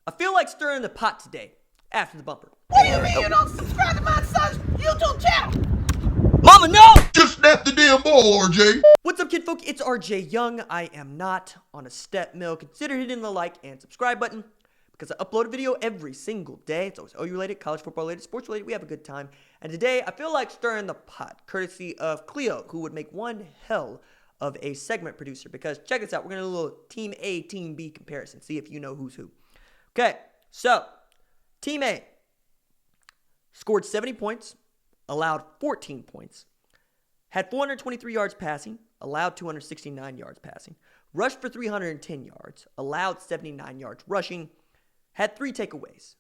I feel like stirring the pot today, after the bumper. What do you mean you don't subscribe to my son's YouTube channel? Mama, no! Just snap the damn ball, RJ. What's up, kid folk? It's RJ Young. I am not on a step mill. Consider hitting the like and subscribe button because I upload a video every single day. It's always OU related, college football related, sports related. We have a good time. And today, I feel like stirring the pot, courtesy of Cleo, who would make one hell of a segment producer. Because check this out. We're going to do a little Team A, Team B comparison. See if you know who's who. Okay, so Team A scored 70 points, allowed 14 points, had 423 yards passing, allowed 269 yards passing, rushed for 310 yards, allowed 79 yards rushing, had 3 takeaways.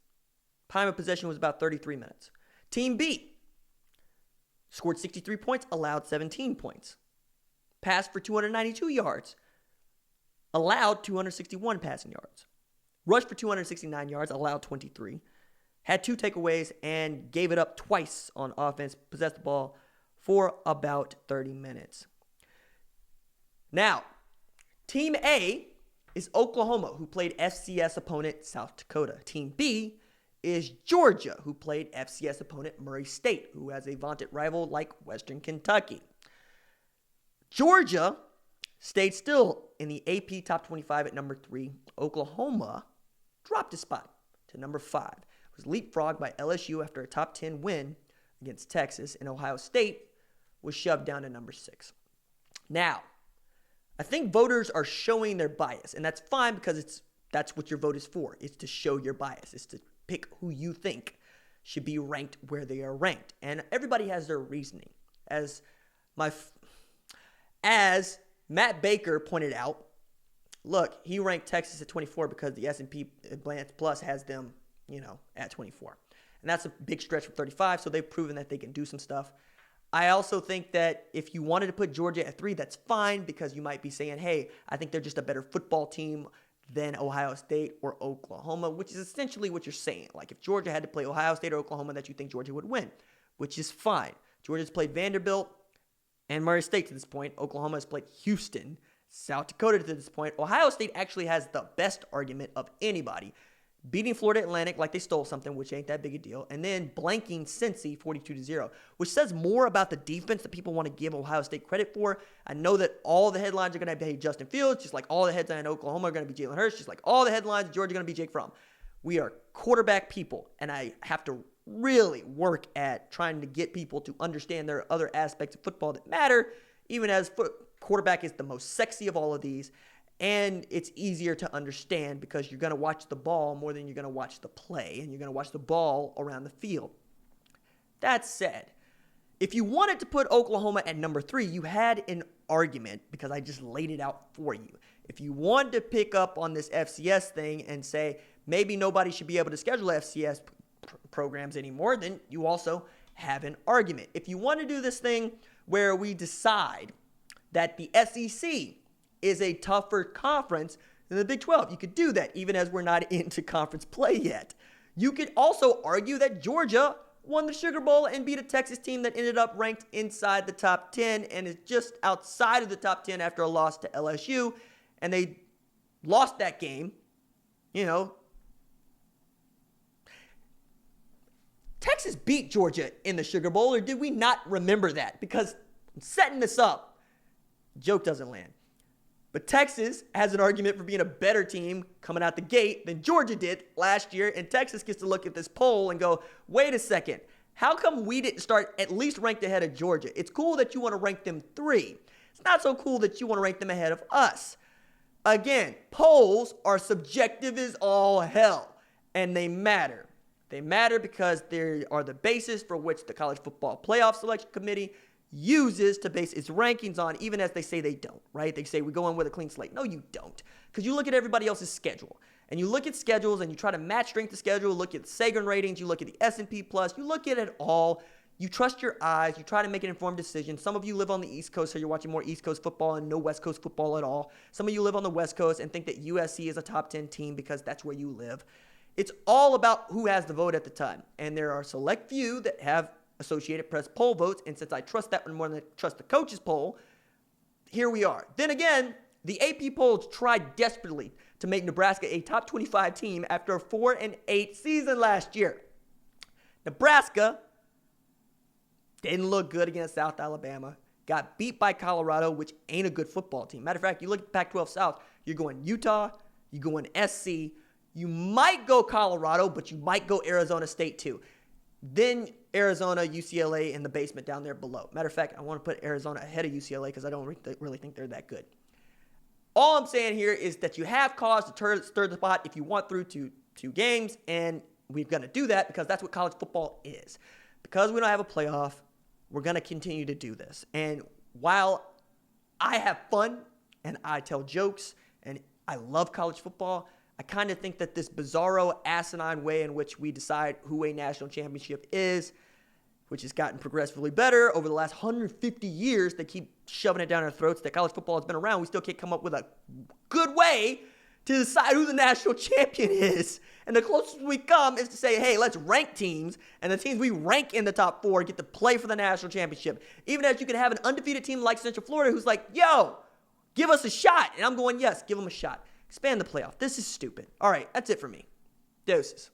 Time of possession was about 33 minutes. Team B scored 63 points, allowed 17 points, passed for 292 yards, allowed 261 passing yards, rushed for 269 yards, allowed 23, had 2 takeaways, and gave it up twice on offense, possessed the ball for about 30 minutes. Now, Team A is Oklahoma, who played FCS opponent South Dakota. Team B is Georgia, who played FCS opponent Murray State, who has a vaunted rival like Western Kentucky. Georgia stayed still in the AP Top 25 at number 3. Oklahoma dropped a spot to number 5. It was leapfrogged by LSU after a top 10 win against Texas, and Ohio State was shoved down to number 6. Now, I think voters are showing their bias, and that's fine because that's what your vote is for. It's to show your bias. It's to pick who you think should be ranked where they are ranked. And everybody has their reasoning. As Matt Baker pointed out, look, he ranked Texas at 24 because the S&P Glance Plus has them, at 24. And that's a big stretch from 35, so they've proven that they can do some stuff. I also think that if you wanted to put Georgia at 3, that's fine because you might be saying, hey, I think they're just a better football team than Ohio State or Oklahoma, which is essentially what you're saying. Like if Georgia had to play Ohio State or Oklahoma, that you think Georgia would win, which is fine. Georgia's played Vanderbilt and Murray State to this point. Oklahoma has played Houston, South Dakota to this point. Ohio State actually has the best argument of anybody, beating Florida Atlantic like they stole something, which ain't that big a deal, and then blanking Cincy 42-0, which says more about the defense that people want to give Ohio State credit for. I know that all the headlines are going to be Justin Fields, just like all the headlines in Oklahoma are going to be Jalen Hurts, just like all the headlines in Georgia are going to be Jake Fromm. We are quarterback people, and I have to really work at trying to get people to understand there are other aspects of football that matter, even as quarterback is the most sexy of all of these. And it's easier to understand because you're going to watch the ball more than you're going to watch the play, and you're going to watch the ball around the field. That said, if you wanted to put Oklahoma at number 3, you had an argument because I just laid it out for you. If you wanted to pick up on this FCS thing and say maybe nobody should be able to schedule FCS programs anymore, then you also have an argument. If you want to do this thing where we decide that the SEC is a tougher conference than the Big 12. You could do that even as we're not into conference play yet. You could also argue that Georgia won the Sugar Bowl and beat a Texas team that ended up ranked inside the top 10 and is just outside of the top 10 after a loss to LSU. And they lost that game. Texas beat Georgia in the Sugar Bowl, or did we not remember that? Because I'm setting this up, joke doesn't land. But Texas has an argument for being a better team coming out the gate than Georgia did last year. And Texas gets to look at this poll and go, wait a second. How come we didn't start at least ranked ahead of Georgia? It's cool that you want to rank them 3. It's not so cool that you want to rank them ahead of us. Again, polls are subjective as all hell. And they matter. They matter because they are the basis for which the College Football Playoff Selection Committee uses to base its rankings on, even as they say they don't, right? They say we go in with a clean slate. No, you don't. Because you look at everybody else's schedule. And you look at schedules and you try to match strength of schedule, look at Sagan ratings, you look at the S&P Plus, you look at it all. You trust your eyes. You try to make an informed decision. Some of you live on the East Coast, so you're watching more East Coast football and no West Coast football at all. Some of you live on the West Coast and think that USC is a top 10 team because that's where you live. It's all about who has the vote at the time. And there are a select few that have Associated Press poll votes, and since I trust that one more than I trust the coach's poll, here we are. Then again, the AP polls tried desperately to make Nebraska a top 25 team after a 4-8 season last year. Nebraska didn't look good against South Alabama. Got beat by Colorado, which ain't a good football team. Matter of fact, you look at Pac-12 South, you're going Utah, you're going SC, you might go Colorado, but you might go Arizona State too. Then Arizona, UCLA in the basement down there below. Matter of fact, I want to put Arizona ahead of UCLA because I don't really think they're that good. All I'm saying here is that you have cause to stir the pot if you want through to 2 games, and we're going to do that because that's what college football is. Because we don't have a playoff, we're going to continue to do this. And while I have fun and I tell jokes and I love college football, I kind of think that this bizarro, asinine way in which we decide who a national championship is, which has gotten progressively better over the last 150 years, they keep shoving it down our throats that college football has been around. We still can't come up with a good way to decide who the national champion is. And the closest we come is to say, hey, let's rank teams, and the teams we rank in the top 4 get to play for the national championship. Even as you can have an undefeated team like Central Florida who's like, yo, give us a shot. And I'm going, yes, give them a shot. Expand the playoff. This is stupid. All right, that's it for me. Doses.